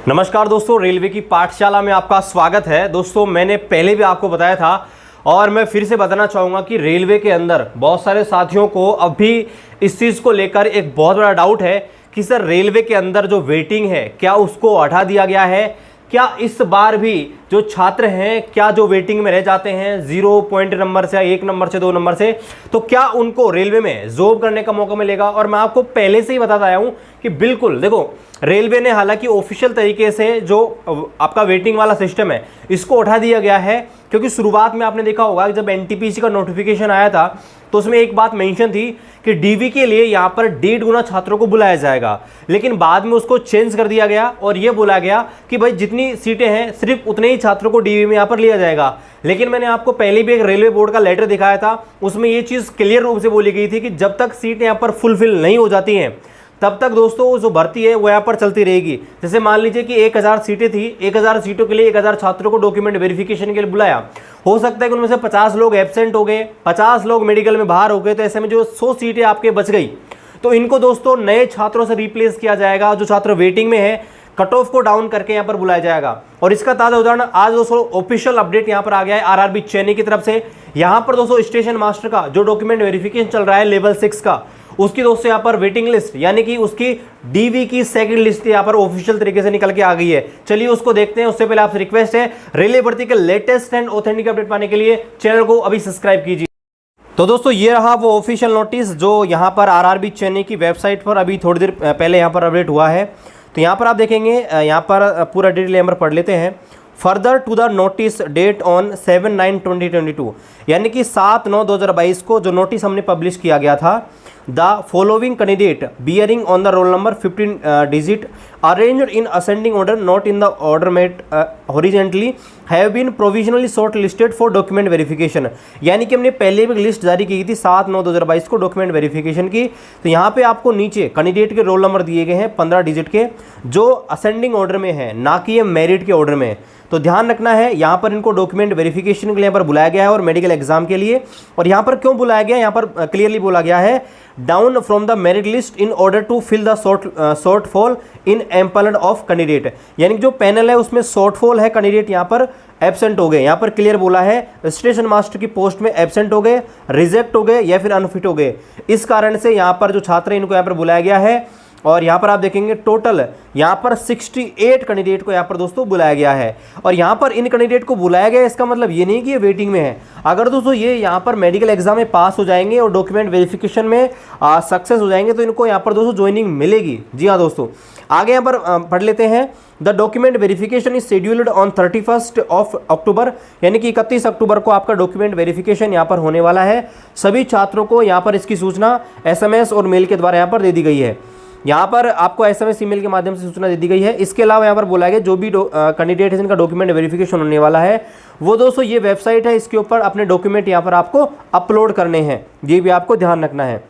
नमस्कार दोस्तों, रेलवे की पाठशाला में आपका स्वागत है। दोस्तों, मैंने पहले भी आपको बताया था और मैं फिर से बताना चाहूँगा कि रेलवे के अंदर बहुत सारे साथियों को अभी इस चीज़ को लेकर एक बहुत बड़ा डाउट है कि सर रेलवे के अंदर जो वेटिंग है क्या उसको हटा दिया गया है। क्या इस बार भी जो छात्र हैं क्या जो वेटिंग में रह जाते हैं 0 पॉइंट नंबर से, 1 नंबर से, 2 नंबर से, तो क्या उनको रेलवे में जॉब करने का मौका मिलेगा। और मैं आपको पहले से ही बताता आया हूं कि बिल्कुल देखो, रेलवे ने हालांकि ऑफिशियल तरीके से जो आपका वेटिंग वाला सिस्टम है इसको उठा दिया गया है, क्योंकि शुरुआत में आपने देखा होगा कि जब एनटीपीसी का नोटिफिकेशन आया था तो उसमें एक बात मेंशन थी कि डीवी के लिए यहाँ पर 1.5 गुना छात्रों को बुलाया जाएगा, लेकिन बाद में उसको चेंज कर दिया गया और ये बोला गया कि भाई जितनी सीटें हैं सिर्फ उतने ही छात्रों को डीवी में यहाँ पर लिया जाएगा। लेकिन मैंने आपको पहले भी एक रेलवे बोर्ड का लेटर दिखाया था, उसमें ये चीज़ क्लियर रूप से बोली गई थी कि जब तक सीटें यहाँ पर फुलफिल नहीं हो जाती हैं तब तक दोस्तों जो भर्ती है वो यहाँ पर चलती रहेगी। जैसे मान लीजिए कि 1000 सीटें थी, 1000 सीटों के लिए 1000 छात्रों को डॉक्यूमेंट वेरिफिकेशन के लिए बुलाया। हो सकता है कि उनमें से 50 लोग एब्सेंट हो गए, 50 लोग मेडिकल में बाहर हो गए, तो ऐसे में जो 100 सीटें आपके बच गई तो इनको दोस्तों नए छात्रों से रिप्लेस किया जाएगा। जो छात्र वेटिंग में है कट ऑफ को डाउन करके यहाँ पर बुलाया जाएगा। और इसका ताज़ा उदाहरण आज दोस्तों ऑफिशियल अपडेट यहाँ पर आ गया है आरआरबी चेन्नई की तरफ से। यहाँ पर दोस्तों स्टेशन मास्टर का जो डॉक्यूमेंट वेरिफिकेशन चल रहा है लेवल 6 का, उसकी दोस्तों यहाँ पर वेटिंग लिस्ट यानी कि उसकी डीवी की सेकंड लिस्ट यहाँ पर ऑफिशियल तरीके से निकल के आ गई है। चलिए उसको देखते हैं। उससे पहले आपसे रिक्वेस्ट है, रेलवे भर्ती के लेटेस्ट एंड ऑथेंटिक अपडेट पाने के लिए चैनल को अभी सब्सक्राइब कीजिए। तो दोस्तों ये रहा वो ऑफिशियल नोटिस जो यहाँ पर आरआरबी चेन्नई की वेबसाइट पर अभी थोड़ी देर पहले यहाँ पर अपडेट हुआ है। तो यहाँ पर आप देखेंगे, यहाँ पर पूरा डिटेल यहाँ पर पढ़ लेते हैं। Further to the notice date on 7/9/2022 यानी कि 7/9/2022 को जो नोटिस हमने पब्लिश किया गया था, the following candidate bearing on the roll number 15 digit arranged in ascending order not in the order met horizontally have been provisionally shortlisted for document verification. यानी कि हमने पहले भी लिस्ट जारी की थी 7/9/2022 को डॉक्यूमेंट वेरिफिकेशन की। तो यहाँ पे आपको नीचे कैंडिडेट के रोल नंबर दिए गए हैं 15 डिजिट के, जो असेंडिंग ऑर्डर में है, ना कि ये मेरिट के ऑर्डर में। तो ध्यान रखना है, यहाँ पर इनको डॉक्यूमेंट वेरिफिकेशन के लिए यहाँ पर बुलाया गया है और मेडिकल एग्जाम के लिए। और यहाँ पर क्यों बुलाया गया, यहाँ पर क्लियरली बोला गया है, down from the merit list in order to fill the shortfall in empanelment of candidate. यानी जो पैनल है उसमें शॉर्टफॉल है, कैंडिडेट यहाँ पर एब्सेंट हो गए। यहाँ पर क्लियर बोला है स्टेशन मास्टर की पोस्ट में एब्सेंट हो गए, रिजेक्ट हो गए या फिर अनफिट हो गए। इस कारण से यहाँ पर जो छात्र हैं इनको यहाँ पर बुलाया गया है। और यहाँ पर आप देखेंगे टोटल यहाँ पर 68 कैंडिडेट को यहाँ पर दोस्तों बुलाया गया है। और यहाँ पर इन कैंडिडेट को बुलाया गया है, इसका मतलब ये नहीं कि ये वेटिंग में है। अगर दोस्तों ये यहाँ पर मेडिकल एग्जाम में पास हो जाएंगे और डॉक्यूमेंट वेरिफिकेशन में सक्सेस हो जाएंगे तो इनको यहाँ पर दोस्तों ज्वाइनिंग मिलेगी। जी हाँ दोस्तों, आगे यहाँ पर पढ़ लेते हैं। The document verification is scheduled on 31 अक्टूबर यानी कि 31 अक्टूबर को आपका डॉक्यूमेंट वेरिफिकेशन यहाँ पर होने वाला है। सभी छात्रों को यहाँ पर इसकी सूचना SMS और मेल के द्वारा यहाँ पर दे दी गई है। यहाँ पर आपको SMS ईमेल के माध्यम से सूचना दे दी गई है। इसके अलावा यहाँ पर बोला गया जो भी कैंडिडेट है जिनका डॉक्यूमेंट वेरिफिकेशन होने वाला है वो दोस्तों ये वेबसाइट है, इसके ऊपर अपने डॉक्यूमेंट यहाँ पर आपको अपलोड करने हैं, ये भी आपको ध्यान रखना है।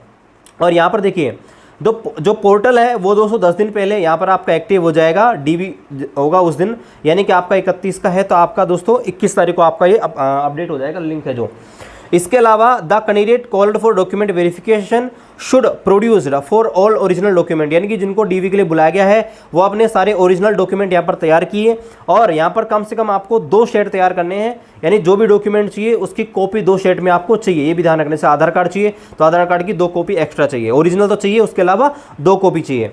और यहाँ पर देखिए जो पोर्टल है वो दोस्तों 10 दिन पहले यहाँ पर आपका एक्टिव हो जाएगा, डीवी होगा उस दिन, यानी कि आपका 31 का है तो आपका दोस्तों 21 तारीख को आपका ये अपडेट हो जाएगा, लिंक है जो। इसके अलावा the candidate called for document verification should produced for all original document यानी कि जिनको डीवी के लिए बुलाया गया है वो अपने सारे ओरिजिनल डॉक्यूमेंट यहाँ पर तैयार किए। और यहाँ पर कम से कम आपको 2 सेट तैयार करने हैं, यानी जो भी डॉक्यूमेंट चाहिए उसकी कॉपी 2 सेट में आपको चाहिए। ये भी ध्यान रखने से आधार कार्ड चाहिए तो आधार कार्ड की 2 कॉपी एक्स्ट्रा चाहिए, ओरिजिनल तो चाहिए, उसके अलावा 2 कॉपी चाहिए।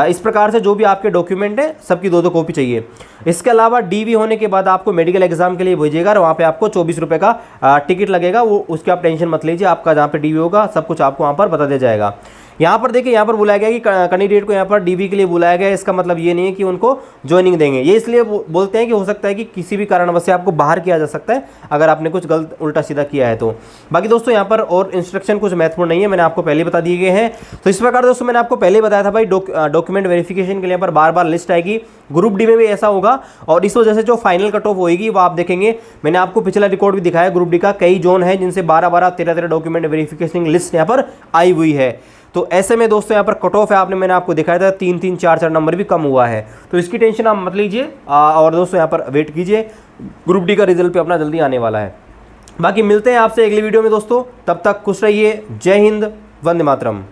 इस प्रकार से जो भी आपके डॉक्यूमेंट है सबकी 2-2 कॉपी चाहिए। इसके अलावा डीवी होने के बाद आपको मेडिकल एग्जाम के लिए भेजिएगा और वहाँ पे आपको 24 रुपये का टिकट लगेगा, वो उसकी आप टेंशन मत लीजिए, आपका जहाँ पे डीवी होगा सब कुछ आपको वहाँ पर बता दिया जाएगा। यहाँ पर देखिए, यहाँ पर बुलाया गया कि कैंडिडेट को यहाँ पर डीवी के लिए बुलाया गया, इसका मतलब ये नहीं है कि उनको ज्वाइनिंग देंगे। ये इसलिए बोलते हैं कि हो सकता है कि किसी भी कारणवश से आपको बाहर किया जा सकता है अगर आपने कुछ गलत उल्टा सीधा किया है तो। बाकी दोस्तों यहाँ पर और इंस्ट्रक्शन कुछ महत्वपूर्ण नहीं है, मैंने आपको पहले बता दिए गए हैं। तो इस प्रकार दोस्तों मैंने आपको पहले बताया था भाई डॉक्यूमेंट वेरिफिकेशन के लिए पर बार बार लिस्ट आएगी, ग्रुप डी में भी ऐसा होगा। और इस वजह से जो फाइनल कट ऑफ होगी वो आप देखेंगे, मैंने आपको पिछला रिकॉर्ड भी दिखाया, ग्रुप डी का कई जोन है जिनसे 12-12, 13-13 डॉक्यूमेंट वेरिफिकेशन लिस्ट यहाँ पर आई हुई है। तो ऐसे में दोस्तों यहाँ पर कट ऑफ है, मैंने आपको दिखाया था 3-3, 4-4 नंबर भी कम हुआ है, तो इसकी टेंशन आप मत लीजिए। और दोस्तों यहाँ पर वेट कीजिए, ग्रुप डी का रिजल्ट पे अपना जल्दी आने वाला है। बाकी मिलते हैं आपसे अगली वीडियो में दोस्तों, तब तक खुश रहिए। जय हिंद, वंदे मातरम।